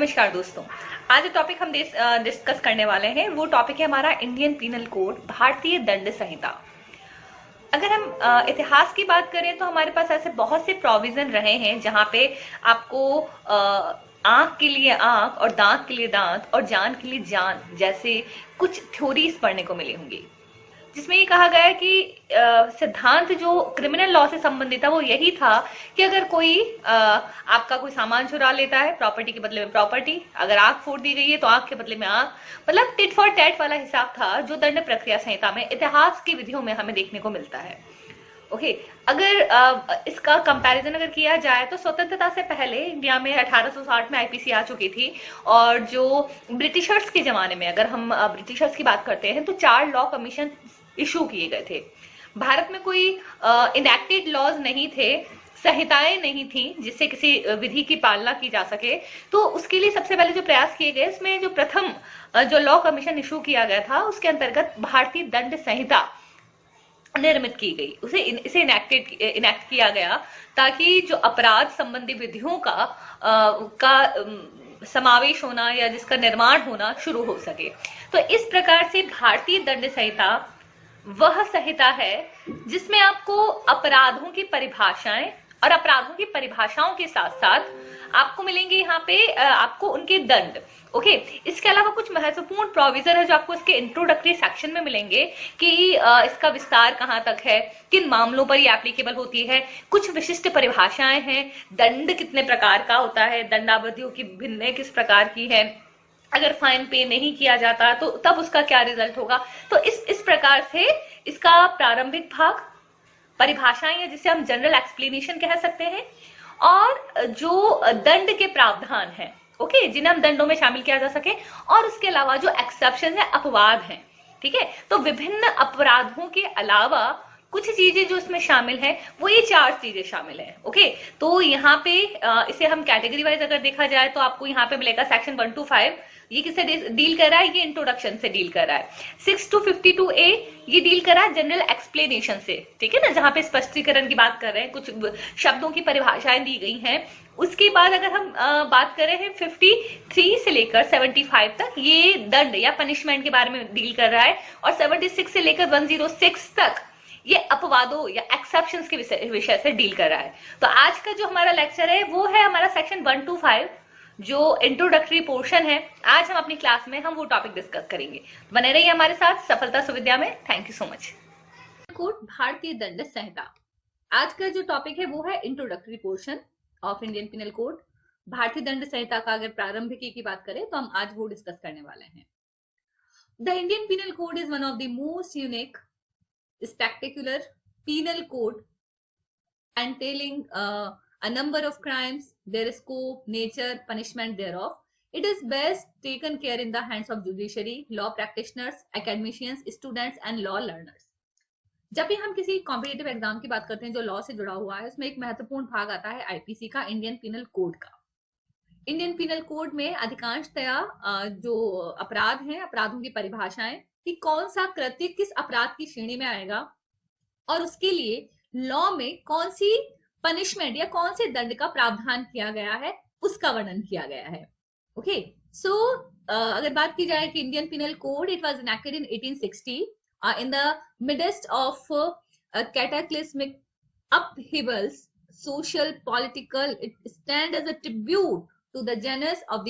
नमस्कार दोस्तों। आज जो टॉपिक हम डिस्कस करने वाले हैं वो टॉपिक है हमारा इंडियन पीनल कोड, भारतीय दंड संहिता। अगर हम इतिहास की बात करें तो हमारे पास ऐसे बहुत से प्रोविजन रहे हैं जहां पे आपको आंख के लिए आंख और दांत के लिए दांत और जान के लिए जान जैसे कुछ थ्योरीज पढ़ने को मिली होंगी, जिसमें ये कहा गया है कि सिद्धांत जो क्रिमिनल लॉ से संबंधित था वो यही था कि अगर कोई आपका कोई सामान चुरा लेता है, प्रॉपर्टी के बदले में प्रॉपर्टी, अगर आंख फोड़ दी गई है तो आंख के बदले में आंख, मतलब टिट फॉर टैट वाला हिसाब था जो दंड प्रक्रिया संहिता में इतिहास की विधियों में हमें देखने को मिलता है। ओके, अगर इसका कंपैरिजन अगर किया जाए तो स्वतंत्रता से पहले इंडिया में 1860 में आईपीसी आ चुकी थी, और जो ब्रिटिशर्स के जमाने में अगर हम ब्रिटिशर्स की बात करते हैं तो 4 लॉ कमीशन इशू किए गए थे। भारत में कोई इनएक्टेड लॉज नहीं थे, संहिताएं नहीं थी जिससे किसी विधि की पालना की जा सके। तो उसके लिए सबसे पहले जो प्रयास किए गए, इसमें जो प्रथम जो लॉ कमीशन इशू किया गया था उसके अंतर्गत भारतीय दंड संहिता निर्मित की गई, इसे इनेक्ट किया गया ताकि जो अपराध संबंधी विधियों का समावेश होना या जिसका निर्माण होना शुरू हो सके। तो इस प्रकार से भारतीय दंड संहिता वह संहिता है जिसमें आपको अपराधों की परिभाषाएं और अपराधों की परिभाषाओं के साथ साथ आपको मिलेंगे यहाँ पे आपको उनके दंड। ओके, इसके अलावा कुछ महत्वपूर्ण प्रोविजन है जो आपको इसके इंट्रोडक्टरी सेक्शन में मिलेंगे कि इसका विस्तार कहाँ तक है, किन मामलों पर ये एप्लीकेबल होती है, कुछ विशिष्ट परिभाषाएं हैं, दंड कितने प्रकार का होता है, दंडावधियों की भिन्न किस प्रकार की है, अगर फाइन पे नहीं किया जाता तो तब उसका क्या रिजल्ट होगा। तो इस प्रकार से इसका प्रारंभिक भाग परिभाषाएं है जिसे हम जनरल एक्सप्लेनेशन कह सकते हैं, और जो दंड के प्रावधान हैं, ओके, जिन्हें हम दंडों में शामिल किया जा सके, और उसके अलावा जो एक्सेप्शन है, अपवाद हैं। ठीक है, तो विभिन्न अपराधों के अलावा कुछ चीजें जो इसमें शामिल है वो ये 4 चीजें शामिल है। ओके, तो यहाँ पे इसे हम कैटेगरी वाइज अगर देखा जाए तो आपको यहाँ पे मिलेगा सेक्शन 1 to 5, ये किससे डील कर रहा है, ये इंट्रोडक्शन से डील कर रहा है। 6 to 52A ये डील कर रहा है जनरल एक्सप्लेनेशन से, ठीक है ना, जहां पे स्पष्टीकरण की बात कर रहे हैं, कुछ शब्दों की परिभाषाएं दी गई हैं। उसके बाद अगर हम बात कर रहे हैं 53 से लेकर 75 तक, ये दंड या पनिशमेंट के बारे में डील कर रहा है, और 76 से लेकर 106 तक ये अपवादों या एक्सेप्शंस के विषय से डील कर रहा है। तो आज का जो हमारा लेक्चर है वो है हमारा सेक्शन 1 to 5 जो इंट्रोडक्टरी पोर्शन है। आज हम अपनी क्लास में हम वो टॉपिक डिस्कस करेंगे। बने रहिए हमारे साथ सफलता सुविद्या में। Thank you so much. Code भारतीय दंड संहिता, आज का जो टॉपिक है वो है introductory portion of Indian penal code. भारतीय दंड संहिता का अगर प्रारंभिकी की बात करें तो हम आज वो डिस्कस करने वाले हैं। The Indian penal code is one of the most unique spectacular penal code entailing a number of crimes, their scope, nature, punishment thereof. It is best taken care in the hands of judiciary, law practitioners, academicians, students and law learners. जब भी हम किसी competitive exam की बात करते हैं जो law से जुड़ा हुआ है, उसमें एक महत्वपूर्ण भाग आता है आईपीसी का, इंडियन पिनल कोड का। इंडियन पिनल कोड में अधिकांशतया जो अपराध हैं, अपराधों की परिभाषाएं कि कौन सा कृत्य किस अपराध की श्रेणी में आएगा, और उसके लिए लॉ में कौन सी पनिशमेंट या कौन से दंड का प्रावधान किया गया है, उसका वर्णन किया गया है। ओके, सो अगर बात की जाए कि Indian penal code, it was enacted in 1860 in the midst of cataclysmic upheavals, social, political. It stands as a tribute to the genus of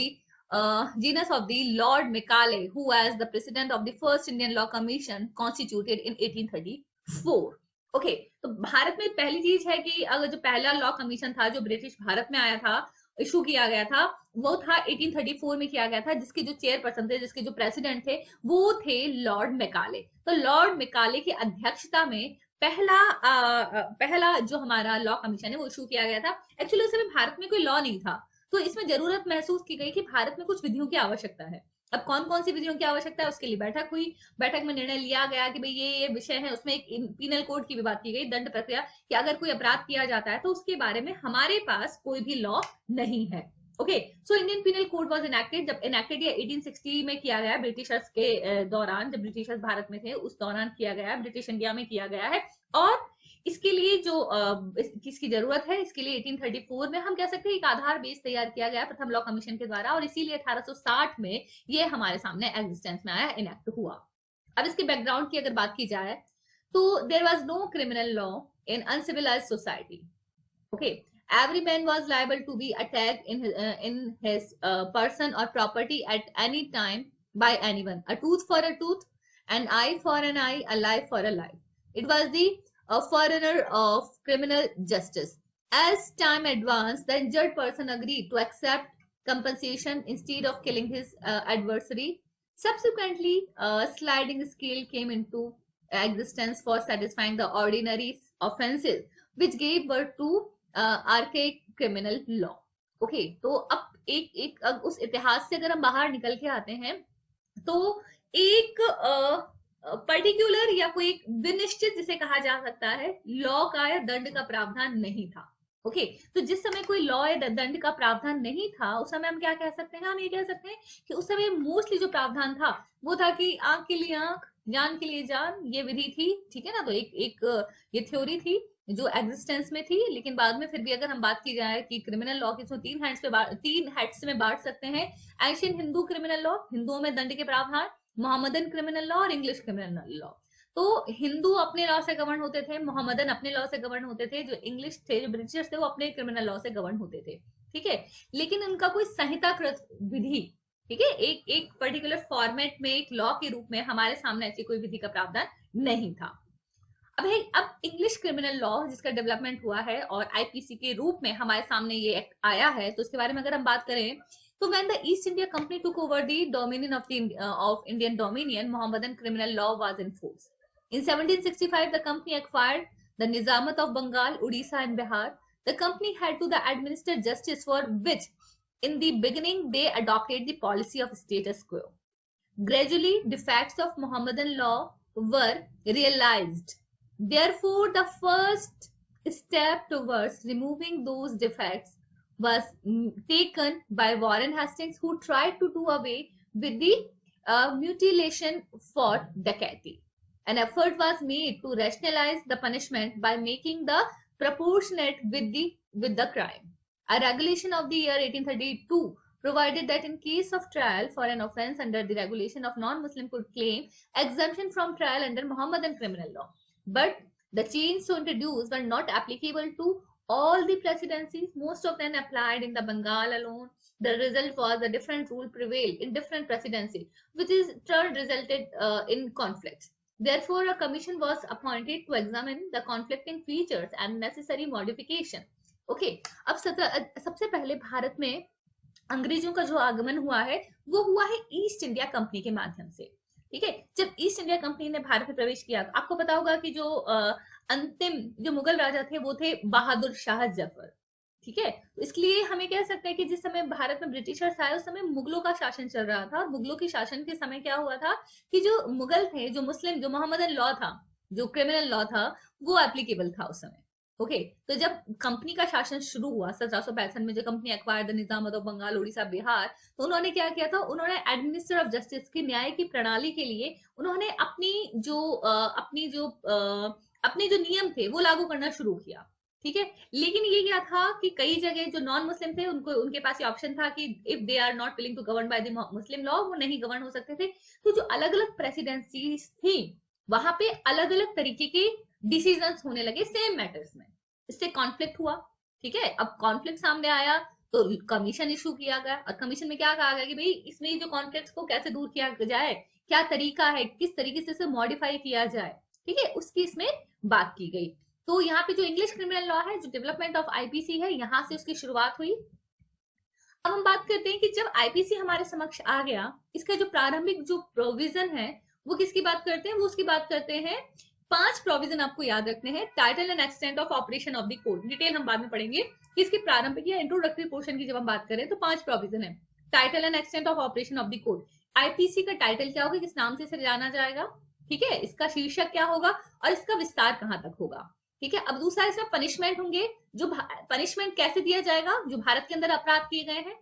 the Lord Macaulay, who was the president of the first Indian Law Commission constituted in 1834. Okay, तो भारत में पहली चीज है कि अगर जो पहला law commission था जो ब्रिटिश भारत में आया था, इशू किया गया था, वो था 1834 में किया गया था, जिसके जो चेयरपर्सन थे, जिसके जो प्रेसिडेंट थे वो थे लॉर्ड मैकाले। तो लॉर्ड मैकाले की अध्यक्षता में पहला जो हमारा लॉ कमीशन है वो इशू किया गया था। एक्चुअली उस समय भारत में कोई लॉ नहीं था, तो इसमें जरूरत महसूस की गई कि भारत में कुछ विधियों की आवश्यकता है। अब कौन कौन सी विधियों की आवश्यकता है उसके लिए बैठक हुई। बैठक में निर्णय लिया गया कि भाई ये विषय है। उसमें एक पिनल कोड की भी बात की गई, दंड प्रक्रिया, कि अगर कोई अपराध किया जाता है तो उसके बारे में हमारे पास कोई भी लॉ नहीं है। Okay, so Indian penal code was enacted. जब इनैक्टेड ये 1860 में किया गया, ब्रिटिशर्स के दौरान, जब ब्रिटिशर्स भारत में थे उस दौरान किया गया, ब्रिटिश इंडिया में किया गया है। और इसके लिए जो किसकी जरूरत है, इसके लिए 1834 में हम कह सकते हैं एक आधार बेस तैयार किया गया प्रथम लॉ कमीशन के द्वारा, और इसीलिए 1860 में ये हमारे सामने एग्जिस्टेंस में आया, इनेक्ट हुआ। अब इसके बैकग्राउंड की अगर बात की जाए तो there was no criminal law in uncivilised society. Okay, every man was liable to be attacked in his person or property at any time by anyone. A tooth for a tooth, an eye for an eye, a life for a life. It was the forerunner of criminal justice. As time advanced, the injured person agreed to accept compensation instead of killing his adversary. Subsequently, a sliding scale came into existence for satisfying the ordinary offenses, which gave birth to archaic criminal law. Okay, तो अब एक उस इतिहास से अगर हम बाहर निकल के आते हैं तो एक पर्टिकुलर या कोई एक विनिश्चित जिसे कहा जा सकता है लॉ का या दंड का प्रावधान नहीं था। ओके, तो जिस समय कोई लॉ या दंड का प्रावधान नहीं था उस समय हम क्या कह सकते हैं, हम ये कह सकते हैं कि उस समय मोस्टली जो प्रावधान था वो था कि आंख के लिए आंख, जान के लिए जान, ये विधि थी। ठीक है ना, तो एक ये थ्योरी थी जो एग्जिस्टेंस में थी, लेकिन बाद में फिर भी अगर हम बात की जाए कि क्रिमिनल लॉ किसको तीन हेड्स में बांट सकते हैं। एंशियंट हिंदू क्रिमिनल लॉ, हिंदुओं में दंड के प्रावधान, मोहम्मदन क्रिमिनल लॉ और इंग्लिश क्रिमिनल लॉ। तो हिंदू अपने लॉ से गवर्न होते थे, मोहम्मदन अपने लॉ से गवर्न होते थे, जो इंग्लिश थे, जो ब्रिटिशर्स थे, वो अपने क्रिमिनल लॉ से गवर्न होते थे। ठीक है, लेकिन उनका कोई संहिताकृत विधि, ठीक है, एक पर्टिकुलर फॉर्मेट में एक लॉ के रूप में हमारे सामने ऐसी कोई विधि का प्रावधान नहीं था। अब इंग्लिश क्रिमिनल लॉ जिसका डेवलपमेंट हुआ है और आईपीसी के रूप में हमारे सामने ये एक्ट आया है, तो उसके बारे में अगर हम बात करें तो when the East India Company took over the dominion of Indian Dominion, Mohammedan criminal law was enforced. In 1765, the company acquired the Nizamat of Bengal, Odisha, and Bihar. The company had to administer justice, for which, in the beginning, they adopted the policy of status quo. Gradually, defects of Mohammedan law were realized. Therefore, the first step towards removing those defects was taken by Warren Hastings, who tried to do away with the mutilation for dacoity. An effort was made to rationalize the punishment by making the proportionate with the crime. A regulation of the year 1832 provided that in case of trial for an offence under the regulation of non-Muslim could claim exemption from trial under Mohammedan criminal law. But the changes so introduced were not applicable to all the presidencies. Most of them applied in the Bengal alone. The result was a different rule prevailed in different presidencies, which is turn resulted in conflicts. Therefore, a commission was appointed to examine the conflicting features and necessary modification. Okay, अब सबसे पहले भारत में अंग्रेजों का जो आगमन हुआ है वो हुआ है ईस्ट इंडिया कंपनी के माध्यम से। ठीक है, जब ईस्ट इंडिया कंपनी ने भारत में प्रवेश किया, आपको पता होगा कि जो अंतिम जो मुगल राजा थे वो थे बहादुर शाह जफर। ठीक है, तो इसलिए हमें कह सकते हैं कि जिस समय भारत में ब्रिटिशर्स आए उस समय मुगलों का शासन चल रहा था, और मुगलों के शासन के समय क्या हुआ था कि जो मुगल थे, जो मुस्लिम, जो मोहम्मदन लॉ था, जो क्रिमिनल लॉ था, वो एप्लीकेबल था उस समय। ओके, तो जब कंपनी का शासन शुरू हुआ 1765 में, जो company acquire the Nizamat of Bengal, Orissa, Bihar, तो उन्होंने क्या किया था, उन्होंने एडमिनिस्टर ऑफ जस्टिस की न्याय की प्रणाली के लिए उन्होंने अपने जो नियम थे वो लागू करना शुरू किया। ठीक है, लेकिन ये क्या था कि कई जगह जो नॉन मुस्लिम थे उनके पास ये ऑप्शन था कि if they are not willing to govern by the Muslim law, वो नहीं गवर्न हो सकते थे। तो जो अलग अलग प्रेसिडेंसीज थी वहां पे अलग अलग तरीके के डिसीजंस होने लगे सेम मैटर्स में, इससे कॉन्फ्लिक्ट हुआ। ठीक है, अब कॉन्फ्लिक्ट सामने आया तो कमीशन इशू किया गया, और कमीशन में क्या कहा गया कि भाई इसमें जो कॉन्फ्लिक्ट को कैसे दूर किया जाए, क्या तरीका है, किस तरीके से इसे मॉडिफाई किया जाए, ठीक है, उसकी इसमें बात की गई। तो यहाँ पे जो इंग्लिश क्रिमिनल लॉ है, जो डेवलपमेंट ऑफ आईपीसी है, यहाँ से उसकी शुरुआत हुई। अब हम बात करते हैं कि जब आईपीसी हमारे समक्ष आ गया, इसका जो प्रारंभिक जो प्रोविजन है वो किसकी बात करते हैं, वो उसकी बात करते हैं 5 प्रोविजन आपको याद रखने हैं। Title and extent of operation of the code, detail हम बाद में पढ़ेंगे कि इसके प्रारंभिक या इंट्रोडक्टरी पोर्शन की जब हम बात करें तो 5 प्रोविजन है। Title and extent of operation of the code, IPC का टाइटल क्या होगा, किस नाम से इसे जाना जाएगा, ठीक है, इसका शीर्षक क्या होगा और इसका विस्तार कहां तक होगा। ठीक है, अब दूसरा इसमें पनिशमेंट होंगे, जो पनिशमेंट कैसे दिया जाएगा, जो भारत के अंदर अपराध किए गए हैं,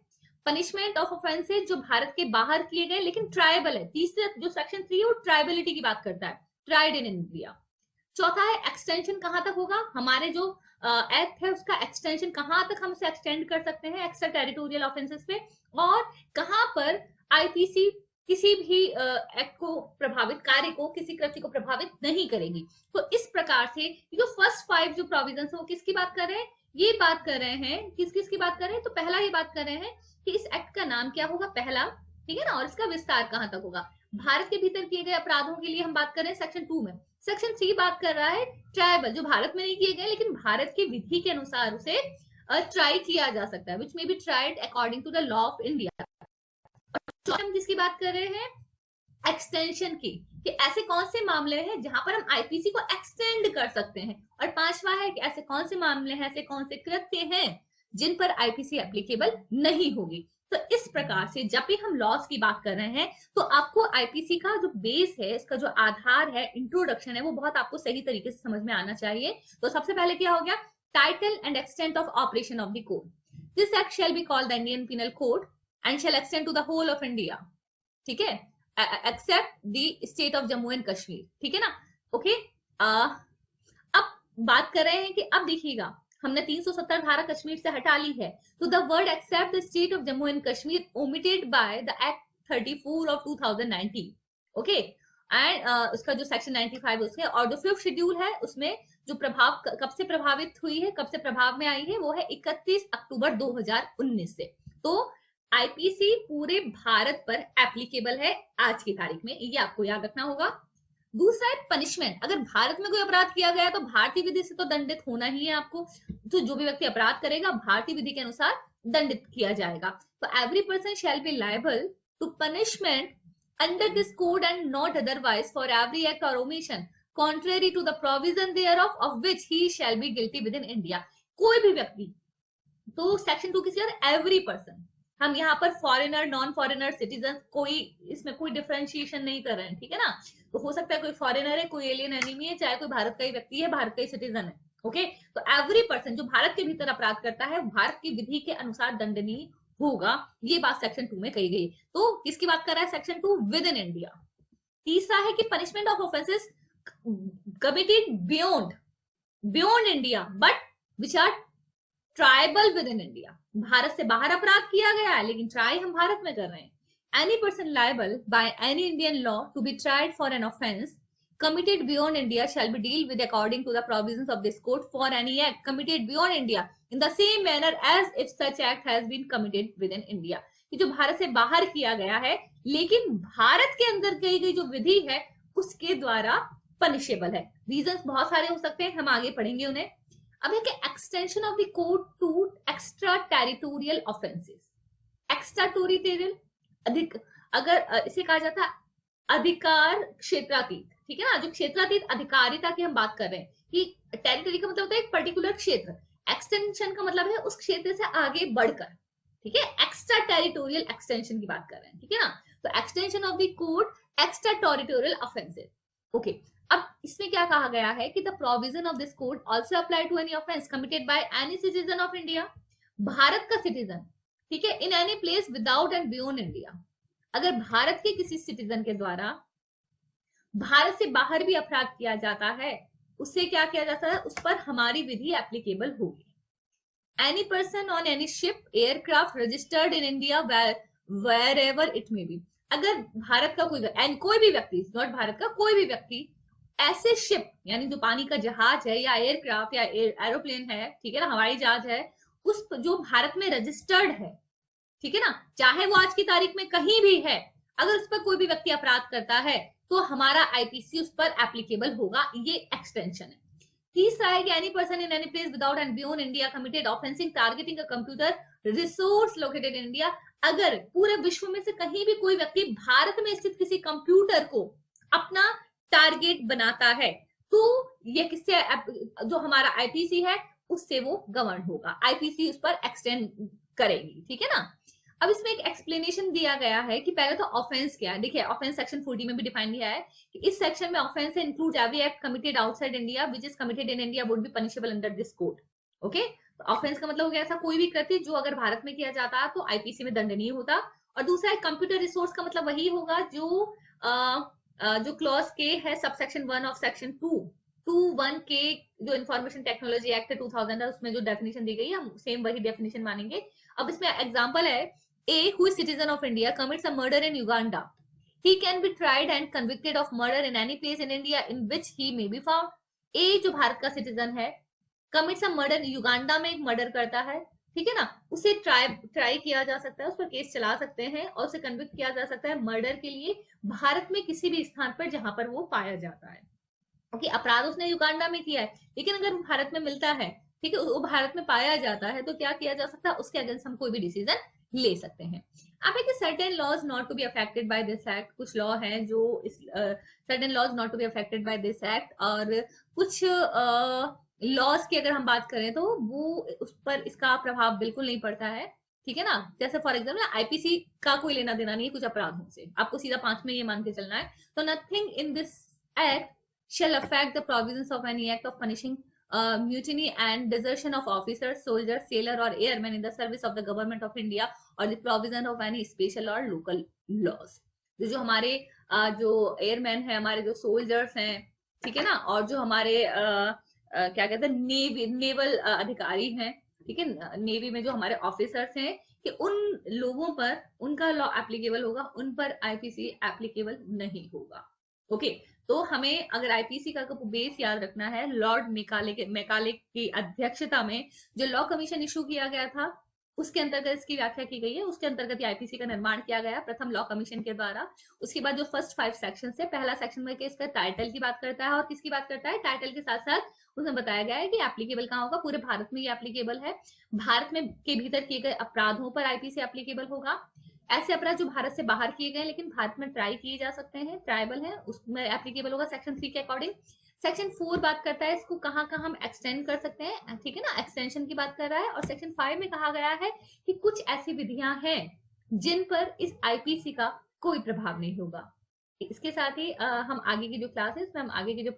पनिशमेंट ऑफ ऑफेंसेस जो भारत के बाहर किए गए लेकिन ट्राइबल है। तीसरा जो सेक्शन 3 है वो ट्राइबलिटी की बात करता है, ट्राइड इन इंडिया। चौथा है एक्सटेंशन कहां तक होगा, हमारे जो एक्ट है उसका एक्सटेंशन कहां तक हम उसे एक्सटेंड कर सकते हैं एक्स्ट्रा टेरिटोरियल ऑफेंसेस पे, और कहां पर आईपीसी किसी भी एक्ट को प्रभावित, कार्य को, किसी कृत्य को प्रभावित नहीं करेगी। तो इस प्रकार से जो फर्स्ट 5 जो प्रोविजन है वो किसकी बात कर रहे हैं, ये बात कर रहे हैं, किस किस की बात कर रहे हैं, तो पहला ये बात कर रहे हैं कि इस एक्ट का नाम क्या होगा, पहला, ठीक है ना, और इसका विस्तार कहां तक होगा। भारत के भीतर किए गए अपराधों के लिए हम बात कर रहे हैं सेक्शन 2 में। सेक्शन 3 बात कर रहा है ट्राइबल, जो भारत में नहीं किए गए लेकिन भारत की विधि के अनुसार उसे ट्राई किया जा सकता है, which may be tried according to the law of India. हम किसकी बात कर रहे हैं, एक्सटेंशन की, कि ऐसे कौन से मामले हैं जहां पर हम आईपीसी को एक्सटेंड कर सकते हैं, और पांचवा है कि ऐसे कौन से मामले हैं, ऐसे कौन से कृत्य हैं जिन पर आईपीसी एप्लीकेबल नहीं होगी। तो इस प्रकार से जब भी हम लॉस की बात कर रहे हैं तो आपको आईपीसी का जो बेस है, इसका जो आधार है, इंट्रोडक्शन है, वो बहुत आपको सही तरीके से समझ में आना चाहिए। तो सबसे पहले क्या हो गया, title and extent of operation of the code. This act shall be called the Indian penal code and shall extend to the whole of India, ठीक है, except the state of Jammu and Kashmir, ठीक है ना, ओके। अब बात कर रहे हैं कि अब देखिएगा हमने 370 धारा कश्मीर से हटा ली है, तो the word except the state of Jammu and Kashmir omitted by the act 34 of 2019, okay, and उसका जो सेक्शन 95 उसके, और जो 5th शेड्यूल है उसमें जो प्रभाव कब से प्रभावित हुई है, कब से प्रभाव में आई है, वो है 31 अक्टूबर 2019 से। तो आईपीसी पूरे भारत पर एप्लीकेबल है आज की तारीख में, ये आपको याद रखना होगा। दूसरा है पनिशमेंट, अगर भारत में कोई अपराध किया गया तो भारतीय विधि से तो दंडित होना ही है आपको, तो जो भी व्यक्ति अपराध करेगा भारतीय विधि के अनुसार दंडित किया जाएगा। तो every person shall be liable to punishment under this code and not otherwise for every act और omission contrary to the provision thereof of which he shall be guilty within India. कोई भी व्यक्ति, तो section 2 किसी every person, हम यहाँ पर foreigner, non foreigner, citizen, कोई इसमें कोई डिफरेंशिएशन नहीं कर रहे हैं, ठीक है ना। तो हो सकता है कोई फॉरेनर है, कोई एलियन एनिमी है, चाहे कोई भारत का ही व्यक्ति है, भारत का ही सिटीजन है, ओके। तो एवरी पर्सन जो भारत के भीतर अपराध करता है भारत की विधि के अनुसार दंडनीय होगा, ये बात सेक्शन 2 में कही गई। तो किसकी बात कर रहा है सेक्शन 2, विद इन इंडिया। तीसरा है कि punishment of offences committed beyond India but which are triable within India, भारत से बाहर अपराध किया गया है लेकिन ट्राई हम भारत में कर रहे हैं। Any person liable by any Indian law to be tried for an offence committed beyond India shall be dealt with according to the provisions of this code for any act committed beyond India in the same manner as if such act has been committed within India। कि जो भारत से बाहर किया गया है लेकिन भारत के अंदर की गई जो विधि है उसके द्वारा पनिशेबल है। रीजंस बहुत सारे हो सकते हैं, हम आगे पढ़ेंगे उन्हें। अब है कि extension of the code to extra territorial offences. Extra territorial अधिक, अगर इसे कहा जाता है अधिकार क्षेत्रातीत, ठीक है ना, जो क्षेत्रातीत अधिकारिता की हम बात कर रहे हैं कि टेरिटरी का मतलब होता है एक पर्टिकुलर क्षेत्र, एक्सटेंशन का मतलब है उस क्षेत्र से आगे बढ़कर, ठीक है, एक्स्ट्रा टेरिटोरियल एक्सटेंशन की बात कर रहे हैं, ठीक है ना। तो extension of the code extra territorial offences, okay. अब इसमें क्या कहा गया है कि the provision of this code also apply to any offence committed by any citizen of India, Bharat का सिटीजन, ठीक है, in any place without and beyond India. अगर भारत के किसी सिटीजन के द्वारा भारत से बाहर भी अपराध किया जाता है उससे क्या किया जाता है, उस पर हमारी विधि एप्लीकेबल होगी। Any person on any ship aircraft registered in India wherever it may be, अगर भारत का कोई भी व्यक्ति, नॉट भारत का कोई भी व्यक्ति, ऐसे शिप यानी जो पानी का जहाज है या एयरक्राफ्ट या एरोप्लेन है, ठीक है ना, हवाई जहाज है, उस जो भारत में रजिस्टर्ड है, ठीक है ना, चाहे वो आज की तारीख में कहीं भी है, अगर उस पर कोई भी व्यक्ति अपराध करता है तो हमारा आईपीसी उस पर एप्लीकेबल होगा, ये एक्सटेंशन है। तीसरा है कि any person in any place without and beyond India committed offencing targeting a computer resource located in India, अगर पूरे विश्व में से कहीं भी कोई व्यक्ति भारत में स्थित किसी कंप्यूटर को अपना टारगेट बनाता है तो ये किससे, जो हमारा आईपीसी है उससे वो गवर्न होगा, आईपीसी उस पर एक्सटेंड करेगी, ठीक है ना। अब इसमें एक एक्सप्लेनेशन दिया गया है कि पहले तो ऑफेंस क्या है। देखिए ऑफेंस सेक्शन 40 में भी डिफाइन किया है कि इस सेक्शन में offence include every act committed outside India which is committed in India would be punishable under this code, okay. तो ऑफेंस का मतलब हो गया ऐसा कोई भी कृत्य जो अगर भारत में किया जाता है तो आईपीसी में दंडनीय होता। और दूसरा है कंप्यूटर रिसोर्स का मतलब वही होगा जो क्लॉज के है सब सेक्शन 1 ऑफ सेक्शन 2, 21 के जो इंफॉर्मेशन टेक्नोलॉजी एक्ट 2000 है उसमें जो डेफिनेशन दी गई है, हम सेम वही डेफिनेशन मानेंगे। अब इसमें एग्जांपल है, A who is citizen of India commits a murder in Uganda, he can be tried and convicted of murder in any place in India in which he may be found। ए जो भारत का citizen है, commits a murder, Uganda में एक murder करता है, ठीक है ना, उसे ट्राई किया जा सकता है, उस पर केस चला सकते हैं और उसे कन्विक्ट किया जा सकता है मर्डर के लिए भारत में किसी भी स्थान पर जहां पर वो पाया जाता है। ओके, अपराध उसने युगांडा में किया है, लेकिन अगर भारत में मिलता है, ठीक है, वो भारत में पाया जाता है, तो क्या किया जा सकता है, उसके अगेंस्ट हम कोई भी डिसीजन ले सकते हैं। अब एक certain laws not to be affected by this act, कुछ लॉ हैं जो इस certain laws not to be affected by this act, और कुछ लॉज की अगर हम बात करें तो वो उस पर इसका प्रभाव बिल्कुल नहीं पड़ता है, ठीक है ना। जैसे फॉर एग्जाम्पल आईपीसी का कोई लेना देना नहीं है कुछ अपराधों से, आपको सीधा 5 में ये मान के चलना है। तो nothing in this act shall affect the provisions of any act of punishing mutiny and desertion of officers, soldiers, sailor or airmen in the service of the government of India or the provision of any special or local laws। जो हमारे जो airman है, हमारे जो soldiers हैं, ठीक है ना, और जो हमारे क्या कहते हैं नेवल अधिकारी हैं, ठीक है, नेवी में जो हमारे ऑफिसर्स हैं, कि उन लोगों पर उनका लॉ एप्लीकेबल होगा, उन पर आईपीसी एप्लीकेबल नहीं होगा। ओके, तो हमें अगर आईपीसी का बेस याद रखना है, लॉर्ड मैकाले की अध्यक्षता में जो लॉ कमीशन इशू किया गया था, उसके अंतर्गत इसकी व्याख्या की गई है, उसके अंतर्गत आईपीसी का निर्माण किया गया प्रथम लॉ कमीशन के द्वारा। उसके बाद जो फर्स्ट 5 सेक्शन है, पहला सेक्शन में इसका टाइटल की बात करता है, और किसकी बात करता है, टाइटल के साथ साथ उसमें बताया गया है कि एप्लीकेबल कहाँ होगा, पूरे भारत में ये एप्लीकेबल है, भारत में के भीतर किए गए अपराधों पर आईपीसी एप्लीकेबल होगा। ऐसे अपराध जो भारत से बाहर किए गए लेकिन भारत में ट्राई किए जा सकते हैं, ट्राइबल है, उसमें एप्लीकेबल होगा सेक्शन 3 के अकॉर्डिंग। सेक्शन 4 बात करता है इसको कहाँ कहाँ हम एक्सटेंड कर सकते हैं, ठीक है ना, एक्सटेंशन की बात कर रहा है। और सेक्शन 5 में कहा गया है कि कुछ ऐसी विधियां हैं जिन पर इस आईपीसी का कोई प्रभाव नहीं होगा। इसके साथ ही हम आगे की जो क्लास है उसमें हम आगे की जो